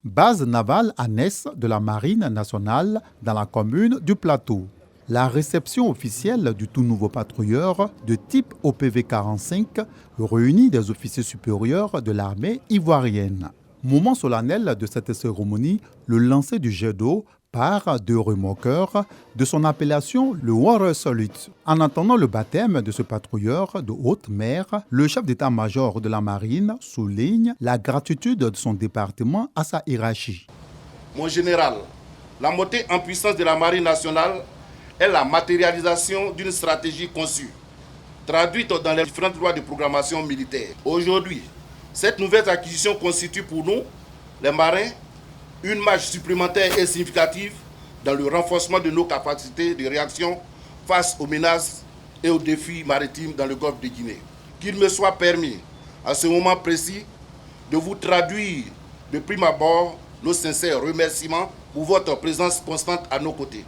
base navale annexe de la Marine nationale dans la commune du Plateau. La réception officielle du tout nouveau patrouilleur de type OPV-45 réunit des officiers supérieurs de l'armée ivoirienne. Moment solennel de cette cérémonie, le lancer du jet d'eau par deux remorqueurs de son appellation le Water Salute. En attendant le baptême de ce patrouilleur de haute mer, le chef d'état-major de la marine souligne la gratitude de son département à sa hiérarchie. Mon général, la montée en puissance de la marine nationale est la matérialisation d'une stratégie conçue, traduite dans les différentes lois de programmation militaire. Aujourd'hui, cette nouvelle acquisition constitue pour nous, les marins, une marge supplémentaire et significative dans le renforcement de nos capacités de réaction face aux menaces et aux défis maritimes dans le golfe de Guinée. Qu'il me soit permis, à ce moment précis, de vous traduire de prime abord nos sincères remerciements pour votre présence constante à nos côtés.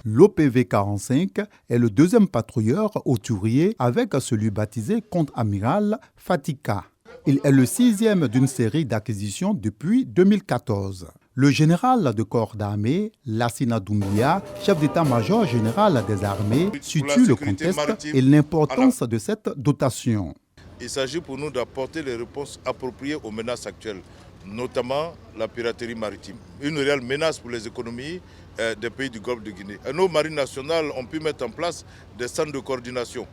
L'OPV-45 est le deuxième patrouilleur hauturier avec celui baptisé contre-amiral Fatika. Il est le sixième d'une série d'acquisitions depuis 2014. Le général de corps d'armée, Lassina Doumbia, chef d'état-major général des armées, situe le contexte et l'importance de cette dotation. Il s'agit pour nous d'apporter les réponses appropriées aux menaces actuelles, notamment la piraterie maritime. Une réelle menace pour les économies des pays du Golfe de Guinée. Nos marines nationales ont pu mettre en place des centres de coordination.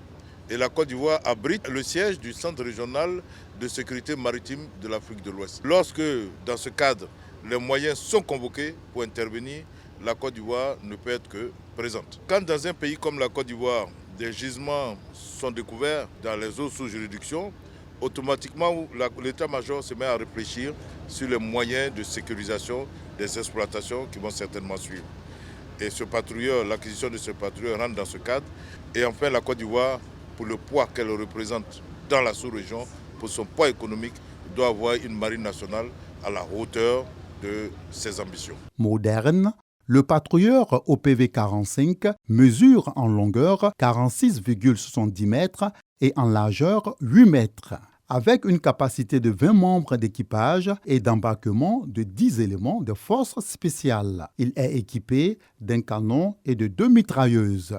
Et la Côte d'Ivoire abrite le siège du Centre régional de sécurité maritime de l'Afrique de l'Ouest. Lorsque, dans ce cadre, les moyens sont convoqués pour intervenir, la Côte d'Ivoire ne peut être que présente. Quand dans un pays comme la Côte d'Ivoire, des gisements sont découverts dans les eaux sous juridiction, automatiquement l'état-major se met à réfléchir sur les moyens de sécurisation des exploitations qui vont certainement suivre. Et ce patrouilleur, l'acquisition de ce patrouilleur rentre dans ce cadre. Et enfin, la Côte d'Ivoire, pour le poids qu'elle représente dans la sous-région, pour son poids économique, doit avoir une marine nationale à la hauteur de ses ambitions. Moderne, le patrouilleur OPV-45 mesure en longueur 46,70 mètres et en largeur 8 mètres. Avec une capacité de 20 membres d'équipage et d'embarquement de 10 éléments de force spéciale. Il est équipé d'un canon et de 2 mitrailleuses.